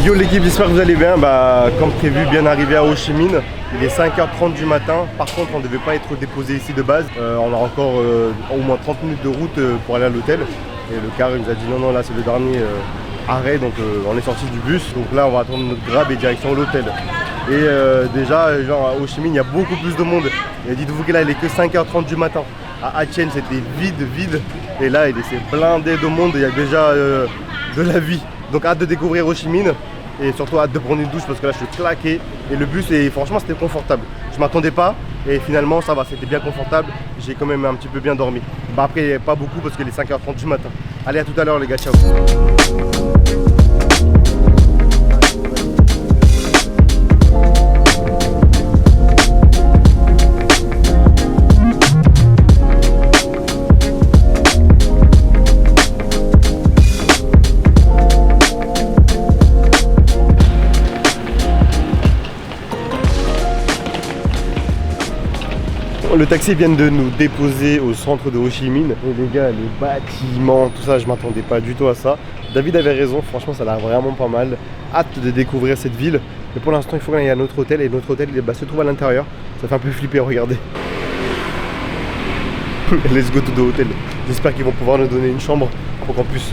Yo l'équipe, j'espère que vous allez bien. Comme prévu, bien arrivé à Ho Chi Minh. Il est 5h30 du matin. Par contre, on ne devait pas être déposé ici de base. On a encore au moins 30 minutes de route pour aller à l'hôtel. Et le car il nous a dit non, là c'est le dernier arrêt. Donc on est sorti du bus. Donc là, on va attendre notre grab et direction l'hôtel. Et déjà, genre à Ho Chi Minh, il y a beaucoup plus de monde. Et dites-vous que là, il est que 5h30 du matin. À Hatien, c'était vide. Et là, il est blindé de monde. Il y a déjà de la vie. Donc hâte de découvrir Ho Chi Minh. Et surtout hâte de prendre une douche parce que là je suis claqué. Et le bus, franchement c'était confortable. Je m'attendais pas et finalement ça va, c'était bien confortable. J'ai quand même un petit peu bien dormi. Après pas beaucoup parce qu'il est 5h30 du matin. Allez, à tout à l'heure les gars, ciao. Le taxi vient de nous déposer au centre de Ho Chi Minh. Et les gars, les bâtiments, tout ça, je m'attendais pas du tout à ça. David avait raison, franchement ça a l'air vraiment pas mal. Hâte de découvrir cette ville. Mais pour l'instant il faut qu'on aille à notre hôtel. Et notre hôtel se trouve à l'intérieur. Ça fait un peu flipper, regardez. Let's go to the hotel. J'espère qu'ils vont pouvoir nous donner une chambre pour qu'on puisse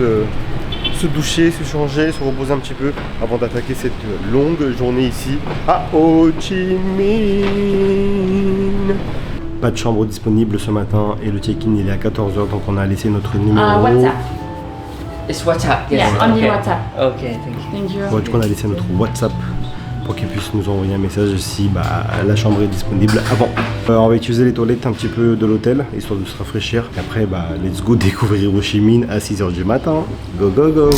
se doucher, se changer, se reposer un petit peu avant d'attaquer cette longue journée ici à Ho Chi Minh. Pas de chambre disponible ce matin et le check-in il est à 14h, donc on a laissé notre numéro. WhatsApp. It's WhatsApp, yes. Yeah, only Okay. WhatsApp. Okay, thank you. Bon, du coup on a laissé notre WhatsApp pour qu'il puisse nous envoyer un message si la chambre est disponible avant. On va utiliser les toilettes un petit peu de l'hôtel histoire de se rafraîchir. Et après let's go découvrir Ho Chi Minh à 6h du matin. Go go go.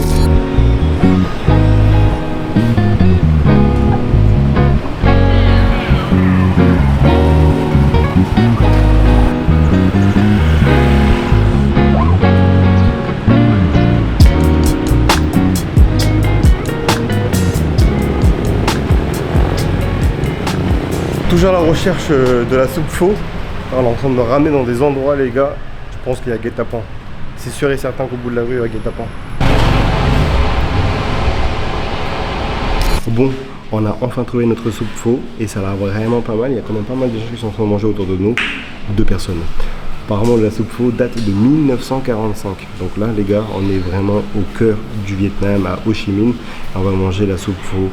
Toujours à la recherche de la soupe pho. On est en train de me ramener dans des endroits les gars. Je pense qu'il y a guet-apens. C'est sûr et certain qu'au bout de la rue il y a guet-apens. Bon, on a enfin trouvé notre soupe pho et ça a l'air vraiment pas mal. Il y a quand même pas mal de gens qui sont en train de manger autour de nous. 2 personnes. Apparemment la soupe pho date de 1945. Donc là les gars, on est vraiment au cœur du Vietnam à Ho Chi Minh. On va manger la soupe pho.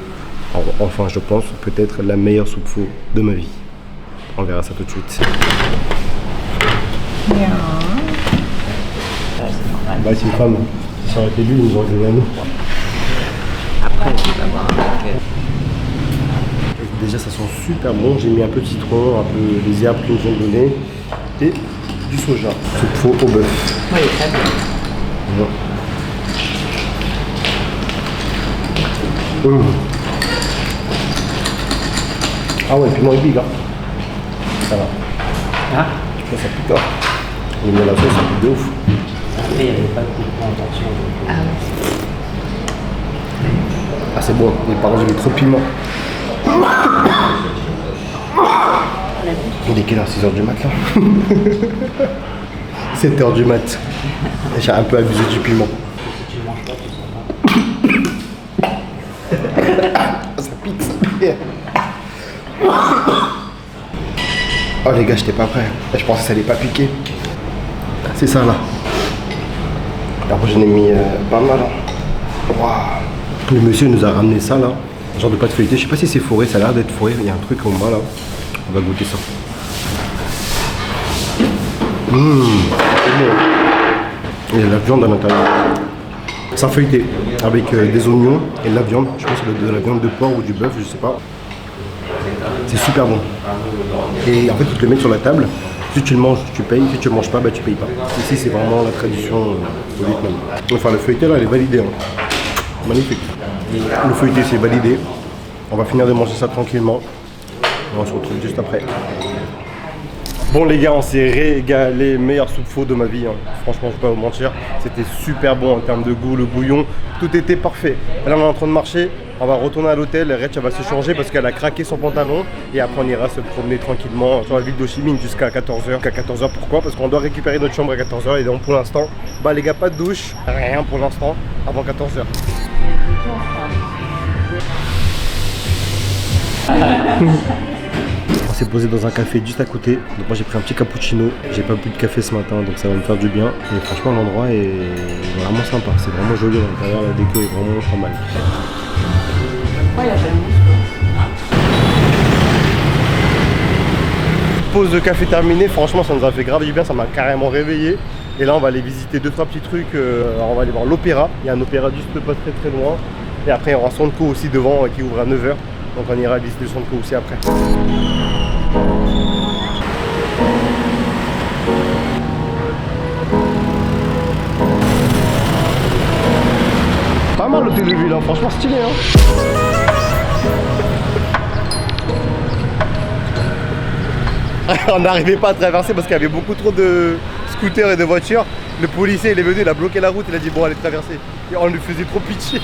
Enfin, je pense peut-être la meilleure soupe pho de ma vie. On verra ça tout de suite. Yeah. C'est une femme. Si ça aurait été lui, ils nous auraient donné à nous. Après, tu vas voir. Déjà, ça sent super bon. J'ai mis un peu de citron, un peu les herbes qu'ils nous ont donné et du soja. Soupe pho au bœuf. Oui, très bien. Ah ouais, piment est big, hein. Ça va. Ah, Je pense que ça pique. Il met la sauce, ça pique de ouf. après, il n'y avait pas de coupement en tension. Ah c'est bon, mais par contre j'ai mis trop de piment. Il est quelle heure? 6h du mat là. 7h du mat. J'ai un peu abusé du piment. Si tu ne manges pas, tu sais pas. Ça pique, ça pique. Oh les gars, j'étais pas prêt. Je pensais que ça allait pas piquer. C'est ça là. Après j'en ai mis pas mal. Wow. Le monsieur nous a ramené ça là. Un genre de pâte feuilletée. Je sais pas si c'est fourré, ça a l'air d'être fourré. Il y a un truc au bas là. On va goûter ça. Il y a de la viande à l'intérieur. C'est un feuilleté avec des oignons et de la viande. Je pense que c'est de la viande de porc ou du bœuf, je sais pas. C'est super bon. Et en fait, ils te le mettent sur la table. Si tu le manges, tu payes. Si tu le manges pas, tu payes pas. Ici, c'est vraiment la tradition au Vietnam. Enfin, le feuilleté là, elle est validée. Hein. Magnifique. Le feuilleté, c'est validé. On va finir de manger ça tranquillement. On se retrouve juste après. Bon les gars, on s'est régalé, meilleure soupe pho de ma vie, hein. Franchement je vais pas vous mentir, c'était super bon en termes de goût, le bouillon, tout était parfait. Et là on est en train de marcher, on va retourner à l'hôtel, Rach va se changer parce qu'elle a craqué son pantalon et après on ira se promener tranquillement sur la ville d'Ho Chi Minh jusqu'à 14h. Jusqu'à 14h pourquoi? Parce qu'on doit récupérer notre chambre à 14h et donc pour l'instant, les gars pas de douche, rien pour l'instant avant 14h. On s'est posé dans un café juste à côté. Donc moi j'ai pris un petit cappuccino. J'ai pas bu de café ce matin donc ça va me faire du bien. Et franchement l'endroit est vraiment sympa. C'est vraiment joli à l'intérieur. La déco est vraiment pas mal. Pause de café terminée, franchement ça nous a fait grave du bien, ça m'a carrément réveillé. Et là on va aller visiter 2-3 petits trucs, alors on va aller voir l'opéra, il y a un opéra juste pas très loin. Et après il y aura Sonko aussi devant qui ouvre à 9h, donc on ira visiter Sonko aussi après. Pas mal l'hôtel de ville, hein. Franchement stylé hein. On n'arrivait pas à traverser parce qu'il y avait beaucoup trop de scooters et de voitures. Le policier il est venu, il a bloqué la route, il a dit bon allez traverser. Et on lui faisait trop pitié.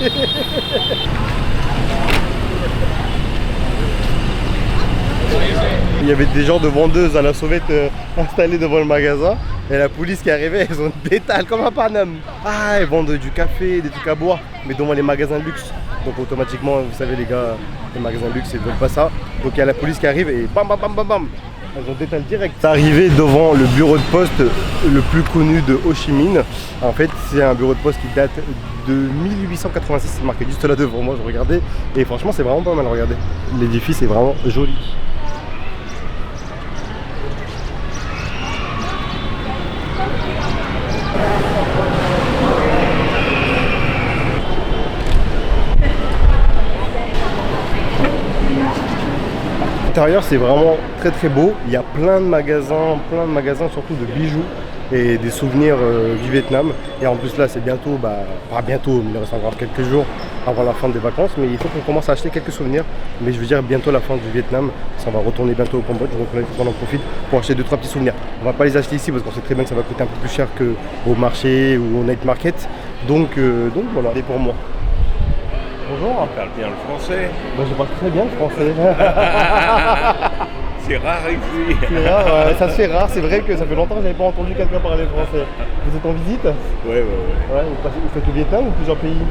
Il y avait des gens de vendeuses à la sauvette installés devant le magasin. Et la police qui arrivait, ils ont détalé comme un Paname. Ah, ils vendent du café, des trucs à boire, mais devant les magasins de luxe. Donc automatiquement, vous savez les gars, les magasins de luxe, ils veulent pas ça. Donc il y a la police qui arrive et bam bam bam bam bam. Elles ont détalé direct. C'est arrivé devant le bureau de poste le plus connu de Ho Chi Minh. En fait, c'est un bureau de poste qui date de 1886. C'est marqué juste là devant moi, je regardais. Et franchement, c'est vraiment pas mal, regardez. L'édifice est vraiment joli. L'intérieur c'est vraiment très beau, il y a plein de magasins surtout de bijoux et des souvenirs du Vietnam. Et en plus là c'est bientôt, pas bientôt, mais il reste encore quelques jours avant la fin des vacances, mais il faut qu'on commence à acheter quelques souvenirs. Mais je veux dire bientôt la fin du Vietnam, ça va retourner bientôt au Cambodge, donc là il faut qu'on en profite pour acheter 2-3 petits souvenirs. On va pas les acheter ici parce qu'on sait très bien que ça va coûter un peu plus cher qu'au marché ou au night market, donc voilà, c'est pour moi. Bonjour. On parle bien le français. Moi je parle très bien le français. C'est rare ici. C'est rare, ouais, ça se fait rare, c'est vrai que ça fait longtemps que j'avais pas entendu quelqu'un parler français. Vous êtes en visite? Ouais. Ouais, vous faites le Vietnam ou plusieurs pays?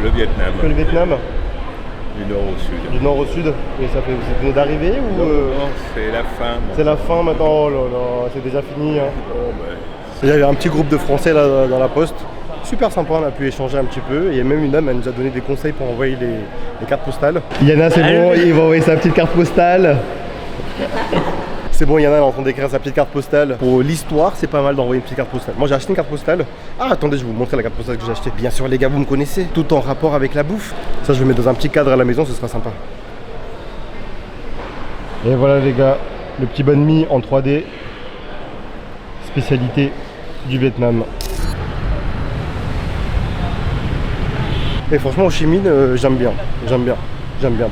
Le Vietnam. Que le Vietnam? Du nord au sud. Du nord au sud. Et ça fait, vous venez d'arriver ou Non, c'est la fin. C'est la fin maintenant, oh là là, c'est déjà fini. Hein. Bon, ben. Il y avait un petit groupe de Français là dans la poste. Super sympa, on a pu échanger un petit peu. Et il y a même une dame, elle nous a donné des conseils pour envoyer les cartes postales. Yana, c'est bon, il va envoyer sa petite carte postale. C'est bon, Yana, elle est en train d'écrire sa petite carte postale. Pour l'histoire, c'est pas mal d'envoyer une petite carte postale. Moi, j'ai acheté une carte postale. Ah, attendez, je vais vous montrer la carte postale que j'ai achetée. Bien sûr, les gars, vous me connaissez. Tout en rapport avec la bouffe. Ça, je vais mettre dans un petit cadre à la maison, ce sera sympa. Et voilà, les gars, le petit banh mi en 3D. Spécialité du Vietnam. Et franchement, Ho Chi Minh, j'aime bien.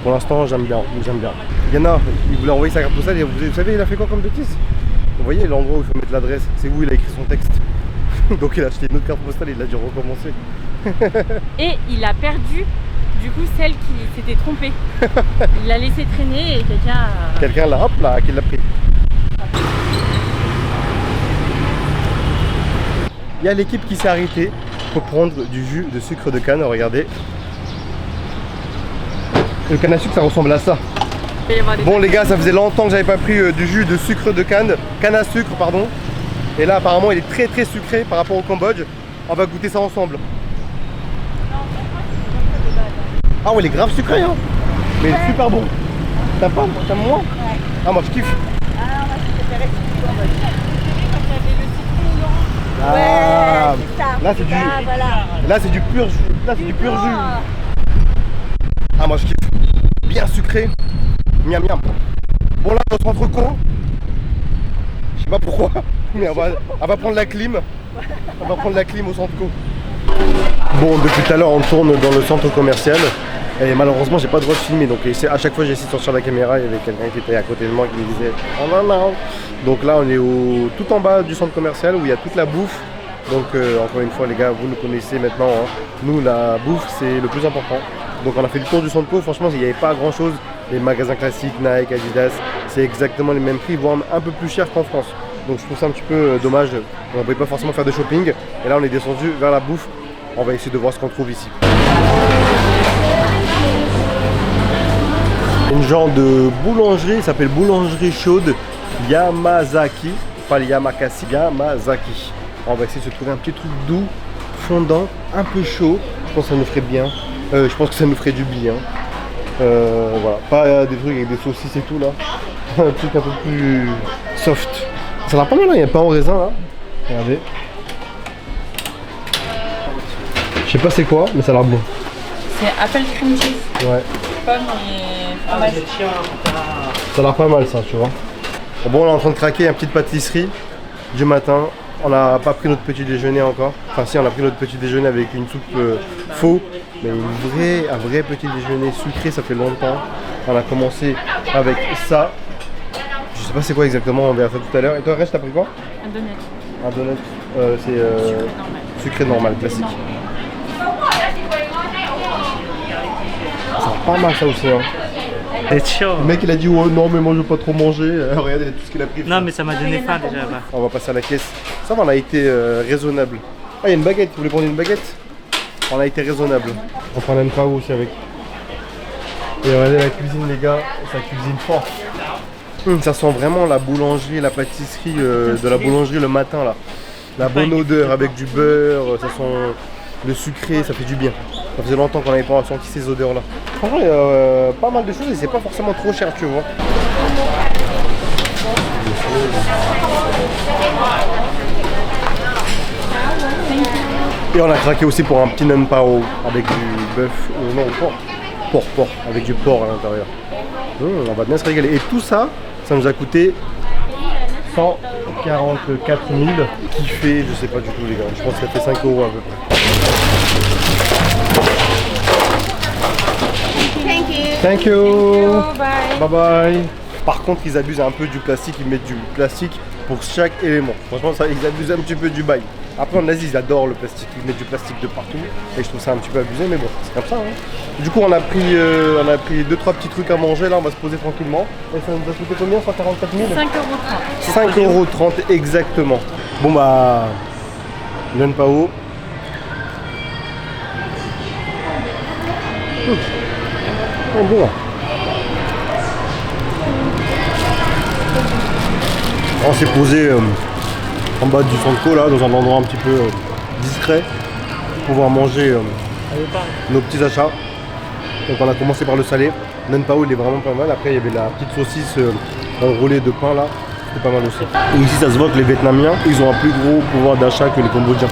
Pour l'instant, j'aime bien. Yana, il voulait envoyer sa carte postale et vous savez, il a fait quoi comme bêtise? Vous voyez l'endroit où il faut mettre l'adresse, c'est où il a écrit son texte. Donc il a acheté une autre carte postale et il a dû recommencer. Et il a perdu, du coup, celle qui s'était trompée. Il l'a laissé traîner et quelqu'un... Quelqu'un là, hop là, qui l'a pris. Il y a l'équipe qui s'est arrêtée pour prendre du jus de sucre de canne, regardez. Le canne à sucre, ça ressemble à ça. Bon les gars, ça faisait longtemps que j'avais pas pris du jus de sucre de canne à sucre pardon. Et là apparemment il est très sucré par rapport au Cambodge. On va goûter ça ensemble. Ah ouais, il est grave sucré hein. Mais il est super bon. T'aimes pas? T'aimes moins? Ouais. Ah moi je kiffe. Ah moi je préférais le Cambodge. Quand il y avait le citron orange. Ah, ouais, c'est ça. Là c'est du voilà. Là c'est du pur jus. Là c'est du pur jus. Ah moi je kiffe. Bien sucré. Miam miam. Bon là on se rentre con. Je sais pas pourquoi. Mais on va prendre la clim. On va prendre la clim au centre co. Bon depuis tout à l'heure on tourne dans le centre commercial. Et malheureusement j'ai pas le droit de filmer. Donc à chaque fois j'essaie de sortir la caméra. Il y avait quelqu'un qui était à côté de moi qui me disait oh non non. Donc là on est tout en bas du centre commercial où il y a toute la bouffe. Donc encore une fois les gars, vous nous connaissez maintenant hein. Nous la bouffe c'est le plus important. Donc on a fait le tour du centre co, franchement il n'y avait pas grand chose. Les magasins classiques, Nike, Adidas, c'est exactement les mêmes prix, voire un peu plus cher qu'en France. Donc je trouve ça un petit peu dommage, on ne pouvait pas forcément faire de shopping. Et là on est descendu vers la bouffe, on va essayer de voir ce qu'on trouve ici. Une genre de boulangerie, ça s'appelle boulangerie chaude Yamazaki, pas le Yamakasi, Yamazaki. On va essayer de se trouver un petit truc doux, fondant, un peu chaud. Je pense que ça nous ferait bien. Je pense que ça nous ferait du bien. Voilà, pas des trucs avec des saucisses et tout là. Un truc un peu plus soft. Ça a l'air pas mal, hein. Il y a pain au raisin là. Regardez. Je sais pas c'est quoi, mais ça a l'air bon. C'est apple cream cheese. Ouais. Pomme et fromage. Ça a l'air pas mal ça, tu vois. Bon, on est en train de craquer une petite pâtisserie du matin. On n'a pas pris notre petit déjeuner encore. Enfin si, on a pris notre petit déjeuner avec une soupe faux. Mais un vrai petit déjeuner sucré, ça fait longtemps. On a commencé avec ça. Je sais pas c'est quoi exactement, on verra ça tout à l'heure. Et toi, Rech, t'as pris quoi? Un donut. Un donut, c'est sucré normal, classique. Ça a pas mal ça aussi, hein. C'est chaud. Le mec il a dit oh non mais moi je veux pas trop manger. Regardez tout ce qu'il a pris. Non mais ça m'a donné faim déjà. Bah. On va passer à la caisse. Ça va, on a été raisonnable. Ah, il y a une baguette, vous voulez prendre une baguette? On a été raisonnable. On prend un pao aussi avec. Et regardez la cuisine les gars, ça cuisine fort. Ça sent vraiment la boulangerie, la pâtisserie de la boulangerie le matin là. La bonne odeur avec du beurre, ça sent le sucré, ça fait du bien. Ça faisait longtemps qu'on n'avait pas senti ces odeurs là. Franchement il y a pas mal de choses et c'est pas forcément trop cher tu vois. Et on a craqué aussi pour un petit nan pao avec du bœuf, non porc, avec du porc à l'intérieur. On va bien se régaler. Et tout ça, ça nous a coûté 144 000, qui fait, je sais pas du tout les gars, je pense que ça fait 5 € à peu près. Thank you. Bye bye. Par contre, ils abusent un peu du plastique, ils mettent du plastique pour chaque élément. Franchement, ça, ils abusent un petit peu du bail. Après, en Asie, ils adorent le plastique, ils mettent du plastique de partout. Et je trouve ça un petit peu abusé, mais bon, c'est comme ça. Hein. Du coup, on a pris 2-3 petits trucs à manger, là, on va se poser tranquillement. Et ça nous a coûté combien? 144 000 5,30 €. 5,30 € exactement. Bon bah, Nan Pao. Oh, bon. On s'est posé en bas du Sanko là, dans un endroit un petit peu discret pour pouvoir manger nos petits achats. Donc on a commencé par le salé. Nan Pao il est vraiment pas mal. Après il y avait la petite saucisse enroulée de pain là. C'était pas mal aussi. Et ici ça se voit que les Vietnamiens ils ont un plus gros pouvoir d'achat que les Cambodgiens.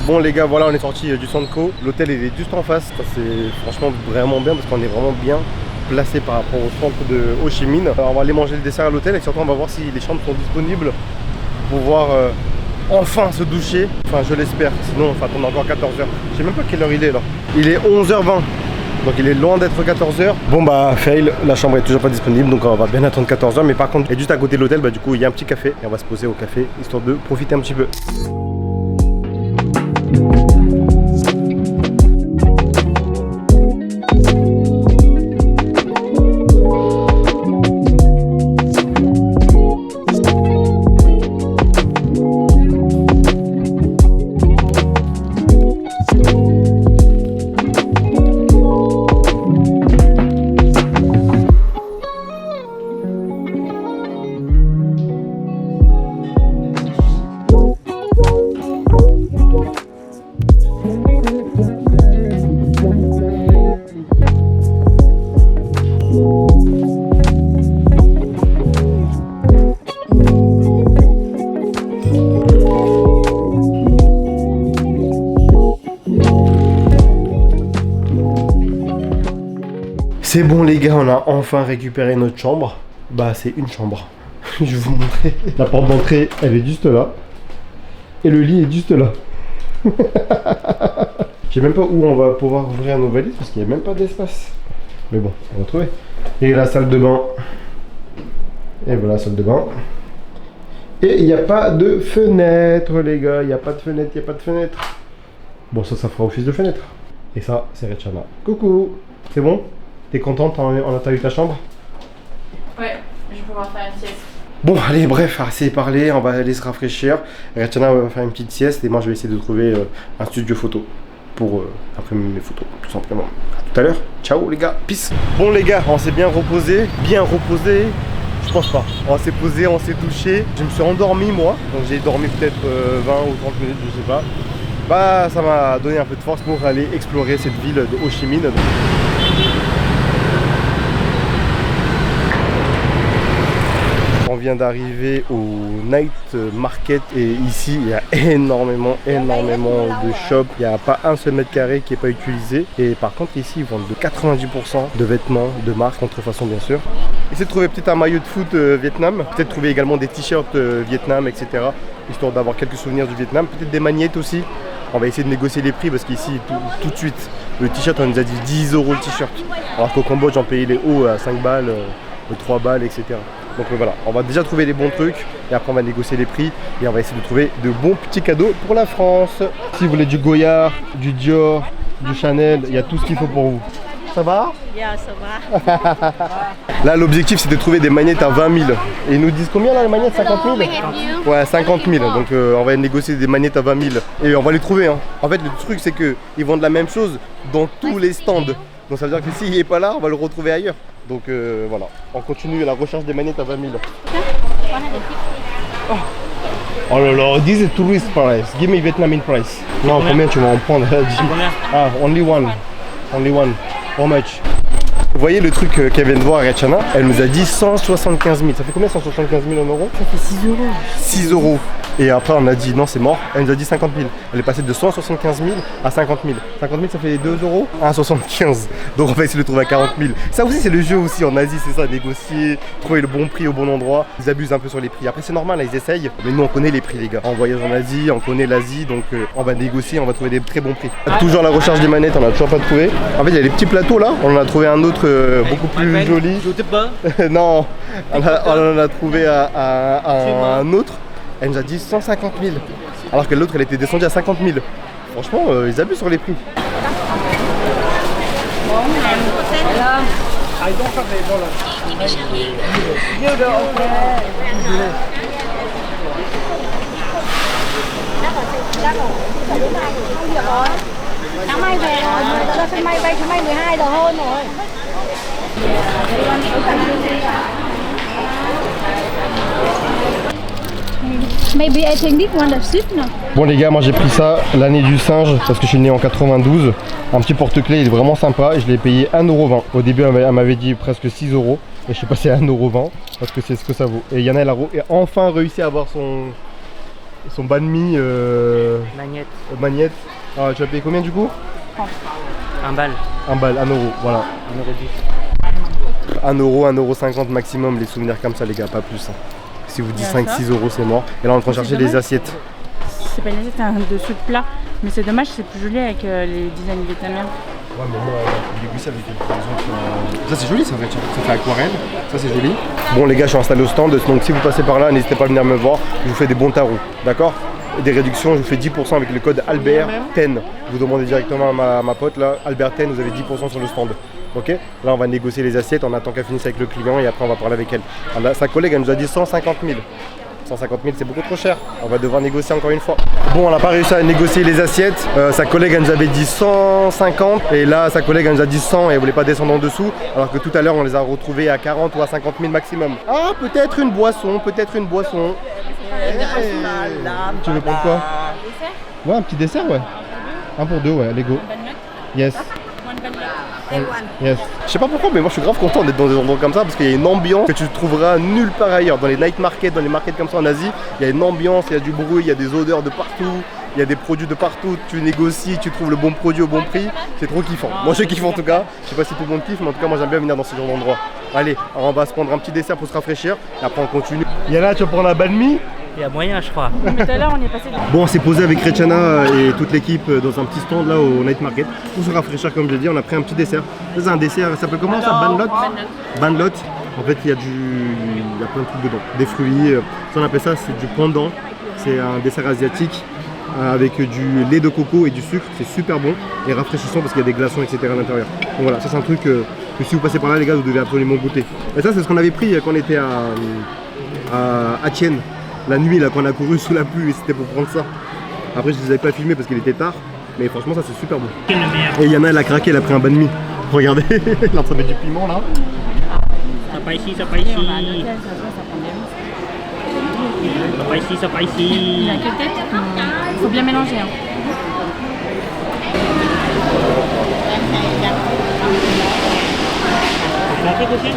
Bon les gars, voilà on est sorti du Sanko. L'hôtel il est juste en face. Ça c'est franchement vraiment bien parce qu'on est vraiment bien placé par rapport au centre de Ho Chi Minh. Alors, on va aller manger le dessert à l'hôtel et surtout on va voir si les chambres sont disponibles pour pouvoir enfin se doucher. Enfin je l'espère, sinon on va attendre encore 14 h. Je sais même pas quelle heure il est là. Il est 11 h 20. Donc il est loin d'être 14 h. Bon bah fail, la chambre est toujours pas disponible donc on va bien attendre 14 h. Mais par contre, et juste à côté de l'hôtel, bah du coup il y a un petit café et on va se poser au café histoire de profiter un petit peu. C'est bon les gars, on a enfin récupéré notre chambre. Bah c'est une chambre. Je vais vous montrer. La porte d'entrée, elle est juste là. Et le lit est juste là. Je sais même pas où on va pouvoir ouvrir nos valises parce qu'il n'y a même pas d'espace. Mais bon, on va trouver. Et la salle de bain. Et voilà la salle de bain. Et il n'y a pas de fenêtre les gars. Il n'y a pas de fenêtre, il n'y a pas de fenêtre. Bon ça fera office de fenêtre. Et ça c'est Rechana. Coucou. C'est bon? T'es contente? T'as eu ta chambre? Ouais, je vais pouvoir faire une sieste. Bon allez bref, assez parlé, on va aller se rafraîchir. Rechana va faire une petite sieste et moi je vais essayer de trouver un studio photo pour imprimer mes photos, tout simplement. À tout à l'heure. Ciao les gars, peace. Bon les gars, on s'est bien reposé. Je pense pas. On s'est posé, on s'est douché. Je me suis endormi moi. Donc j'ai dormi peut-être 20 ou 30 minutes, je sais pas. Bah ça m'a donné un peu de force pour aller explorer cette ville de Ho Chi Minh. On vient d'arriver au Night Market et ici il y a énormément de shops. Il n'y a pas un seul mètre carré qui n'est pas utilisé. Et par contre ici ils vendent de 90% de vêtements, de marque, contrefaçon bien sûr. Essayez de trouver peut-être un maillot de foot Vietnam, peut-être trouver également des t-shirts Vietnam, etc. Histoire d'avoir quelques souvenirs du Vietnam, peut-être des magnettes aussi. On va essayer de négocier les prix parce qu'ici tout de suite le t-shirt on nous a dit 10 € le t-shirt. Alors qu'au Cambodge on payait les hauts à 5 balles, 3 balles, etc. Donc voilà, on va déjà trouver les bons trucs et après on va négocier les prix et on va essayer de trouver de bons petits cadeaux pour la France. Si vous voulez du Goya, du Dior, du Chanel, il y a tout ce qu'il faut pour vous. Ça va? Yeah, ça va. Là l'objectif c'est de trouver des magnettes à 20 000. Et ils nous disent combien là les magnettes? 50 000? Ouais 50 000, donc on va négocier des magnettes à 20 000 et on va les trouver hein. En fait le truc c'est qu'ils vendent la même chose dans tous les stands. Donc ça veut dire que s'il n'est pas là, on va le retrouver ailleurs. Donc voilà, on continue la recherche des magnettes à 20 000. Oh là là, this is tourist price. Give me Vietnamese price. Non, combien tu vas en prendre? Ah, only one. Only one. How much? Vous voyez le truc qu'elle vient de voir à Rachana, elle nous a dit 175 000. Ça fait combien 175 000 en euros? Ça fait 6 €. 6 €. Et après on a dit non c'est mort, elle nous a dit 50 000. Elle est passée de 175 000 à 50 000. 50 000 ça fait 2 € 1,75. Donc on va essayer de le trouver à 40 000. Ça aussi c'est le jeu aussi en Asie, c'est ça, négocier, trouver le bon prix au bon endroit. Ils abusent un peu sur les prix. Après c'est normal, là, ils essayent. Mais nous on connaît les prix les gars. On voyage en Asie, on connaît l'Asie, donc on va négocier, on va trouver des très bons prix. Toujours la recherche des manettes, on n'a toujours pas trouvé. En fait il y a les petits plateaux là, on en a trouvé un autre beaucoup plus joli. Non, on en a trouvé un autre. Elle nous a dit 150 000, alors que l'autre elle était descendue à 50 000. Franchement, ils abusent sur les prix. Sáng mai về rồi, ra sân bay bay chuyến bay 12 giờ hơn rồi. Maybe I think this one is cheap now. Bon les gars, moi j'ai pris ça, l'année du singe, parce que je suis né en 92. Un petit porte-clés, il est vraiment sympa et je l'ai payé 1,20 €. Au début elle m'avait dit presque 6 € et je suis passé à 1,20 € parce que c'est ce que ça vaut. Et Yana elle a enfin réussi à avoir son banh mi magnette. Ah, tu as payé combien du coup? 1 balle. 1 balle, 1 €, voilà. 1,10 €. 1 €, 1,50 € maximum, les souvenirs comme ça les gars, pas plus. Hein. Si vous dites 5-6 € c'est mort. Et là on est en train de chercher les assiettes. C'est pas une assiette, c'est un dessous de plat. Mais c'est dommage, c'est plus joli avec les designs vietnamiens. Ouais mais moi j'ai négocié avec par exemple ça c'est joli ça fait aquarelle, ça c'est joli. Bon les gars je suis installé au stand, donc si vous passez par là n'hésitez pas à venir me voir, je vous fais des bons tarots, d'accord? Des réductions, je vous fais 10% avec le code Albert10. Vous demandez directement à ma pote là, Albert10, vous avez 10% sur le stand. Ok, là on va négocier les assiettes, on attend qu'elle finisse avec le client et après on va parler avec elle. Alors, sa collègue elle nous a dit 150 000. 150 000 c'est beaucoup trop cher, on va devoir négocier encore une fois. Bon on n'a pas réussi à négocier les assiettes, sa collègue elle nous avait dit 150 et là sa collègue elle nous a dit 100 et elle voulait pas descendre en dessous alors que tout à l'heure on les a retrouvés à 40 ou à 50 000 maximum. Ah peut-être une boisson, Tu veux prendre quoi? Ouais un petit dessert ouais. Un pour deux ouais, Lego. Yes. Yes. Je sais pas pourquoi mais moi je suis grave content d'être dans des endroits comme ça parce qu'il y a une ambiance que tu trouveras nulle part ailleurs. Dans les night markets, dans les markets comme ça en Asie, il y a une ambiance, il y a du bruit, il y a des odeurs de partout, il y a des produits de partout, tu négocies, tu trouves le bon produit au bon prix, c'est trop kiffant. Moi je kiffe en tout cas, je sais pas si tout le monde kiffe mais en tout cas moi j'aime bien venir dans ce genre d'endroit. Allez, alors on va se prendre un petit dessert pour se rafraîchir et après on continue. Yana tu vas prendre un banh mi? Il y a moyen, je crois. Mais tout à l'heure, on y est passé. Bon, on s'est posé avec Rachana et toute l'équipe dans un petit stand là au Night Market pour se rafraîchir comme je l'ai dit. On a pris un petit dessert. C'est un dessert, ça s'appelle comment ça? Ban Lot. Ban Lot. En fait, il y a plein de trucs dedans. Des fruits. Ça, on appelle ça, c'est du pendant. C'est un dessert asiatique avec du lait de coco et du sucre. C'est super bon et rafraîchissant parce qu'il y a des glaçons, etc. à l'intérieur. Donc voilà, ça c'est un truc que si vous passez par là, les gars, vous devez absolument goûter. Et ça, c'est ce qu'on avait pris quand on était à Hatien. La nuit là qu'on a couru sous la pluie et c'était pour prendre ça. Après je les avais pas filmés parce qu'il était tard. Mais franchement, ça c'est super bon. Et Yana, elle a craqué, elle a pris un banh mi. Regardez, elle est en train de mettre du piment là. Spicy, Et on va à spicy. l'hôtel, ça prend des risques. Spicy, spicy. Il a que tête. Faut bien mélanger. Hein. Un truc aussi?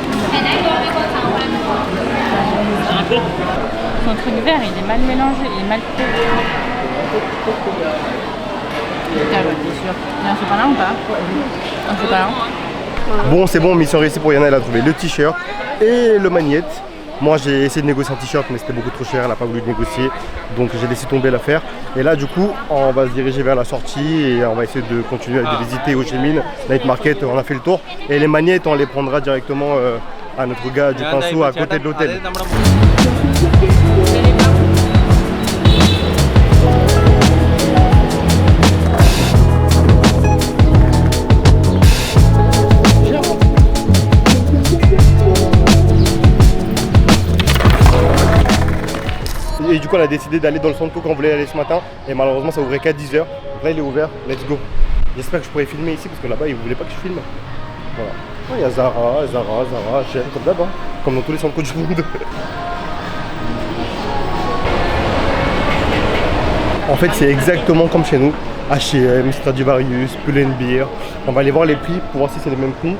Un peu. Son truc vert, il est mal mélangé, il est mal coupé. Putain, t'es sûr. Non, c'est pas là ou pas? Non, c'est pas là. Bon, c'est bon, mission réussie pour Yana, elle a trouvé le t-shirt et le magnette. Moi, j'ai essayé de négocier un t-shirt, mais c'était beaucoup trop cher, elle n'a pas voulu négocier. Donc, j'ai laissé tomber l'affaire. Et là, du coup, on va se diriger vers la sortie et on va essayer de continuer à visiter Ho Chi Minh, Night Market. On a fait le tour. Et les magnettes, on les prendra directement à notre gars du pinceau à côté de l'hôtel. Et du coup, on a décidé d'aller dans le Sanko qu'on voulait aller ce matin. Et malheureusement, ça ouvrait qu'à 10h. Donc là, il est ouvert. Let's go. J'espère que je pourrais filmer ici parce que là-bas, ils ne voulaient pas que je filme. Voilà. Oh, il y a Zara, H&M, comme d'hab, hein. Comme dans tous les Sanko du monde. En fait, c'est exactement comme chez nous. H&M, Stradivarius, Pull&Bear. On va aller voir les prix pour voir si c'est les mêmes prix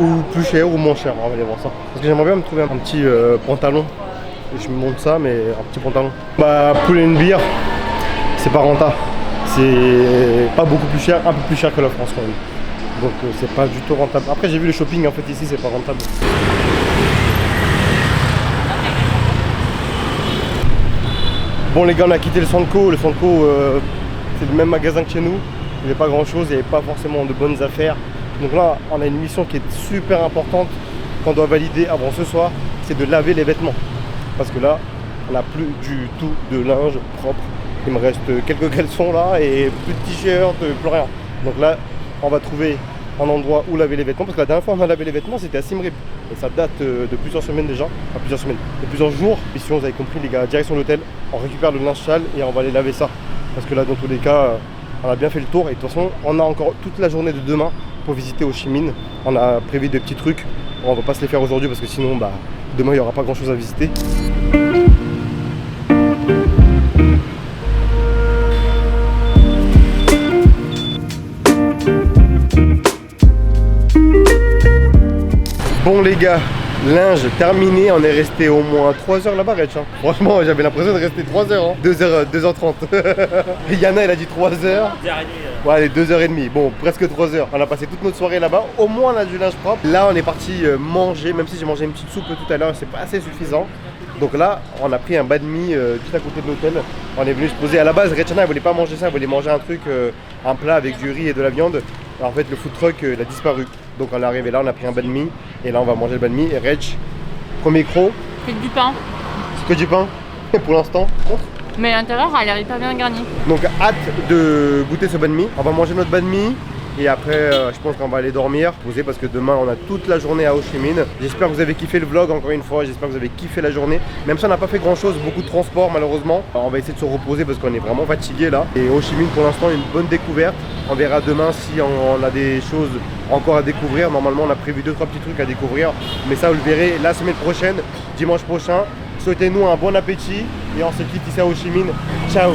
ou plus cher ou moins cher. On va aller voir ça. Parce que j'aimerais bien me trouver un petit pantalon. Et je me montre ça, mais un petit pantalon. Bah, Pull&Bear, c'est pas rentable. C'est pas beaucoup plus cher, un peu plus cher que la France quand même. Donc c'est pas du tout rentable. Après, j'ai vu le shopping, en fait, ici, c'est pas rentable. Bon, les gars, on a quitté le Sanko. Le Sanko, c'est le même magasin que chez nous. Il n'y avait pas grand chose, il n'y avait pas forcément de bonnes affaires. Donc là, on a une mission qui est super importante qu'on doit valider avant ce soir, c'est de laver les vêtements. Parce que là, on n'a plus du tout de linge propre. Il me reste quelques caleçons là et plus de t-shirts, plus rien. Donc là, on va trouver un endroit où laver les vêtements. Parce que la dernière fois on a lavé les vêtements, c'était à Siem Reap. Et ça date de plusieurs semaines déjà. Enfin, plusieurs semaines, de plusieurs jours. Mission, vous avez compris les gars, direction de l'hôtel. On récupère le linge sale et on va aller laver ça. Parce que là, dans tous les cas, on a bien fait le tour. Et de toute façon, on a encore toute la journée de demain pour visiter Ho Chi Minh. On a prévu des petits trucs. On va pas se les faire aujourd'hui parce que sinon, bah, demain, il n'y aura pas grand chose à visiter. Bon les gars, linge terminé, on est resté au moins 3 heures là-bas, Rech. Hein. Franchement, j'avais l'impression de rester 3 heures, hein. 2h30. Yana, elle a dit 3 heures. Ouais, allez, 2h30. Bon, presque 3 heures. On a passé toute notre soirée là-bas. Au moins, on a du linge propre. Là, on est parti manger, même si j'ai mangé une petite soupe tout à l'heure, c'est pas assez suffisant. Donc là, on a pris un banh mi juste à côté de l'hôtel. On est venu se poser. À la base, Rechana, elle voulait pas manger ça, elle voulait manger un truc, un plat avec du riz et de la viande. Alors, en fait, le food truck, il a disparu. Donc on est arrivé là, on a pris un banh mi. Et là, on va manger le banh mi. Et Rech, premier croc. C'est que du pain. C'est que du pain pour l'instant. Mais l'intérieur a l'air hyper bien garni. Donc hâte de goûter ce banh mi. On va manger notre banh mi. Et après, je pense qu'on va aller dormir, poser parce que demain on a toute la journée à Ho Chi Minh. J'espère que vous avez kiffé le vlog encore une fois, j'espère que vous avez kiffé la journée. Même si on n'a pas fait grand chose, beaucoup de transport malheureusement. On va essayer de se reposer parce qu'on est vraiment fatigué là. Et Ho Chi Minh pour l'instant une bonne découverte. On verra demain si on a des choses encore à découvrir. Normalement on a prévu 2-3 petits trucs à découvrir. Mais ça vous le verrez la semaine prochaine, dimanche prochain. Souhaitez-nous un bon appétit et on se quitte ici à Ho Chi Minh. Ciao.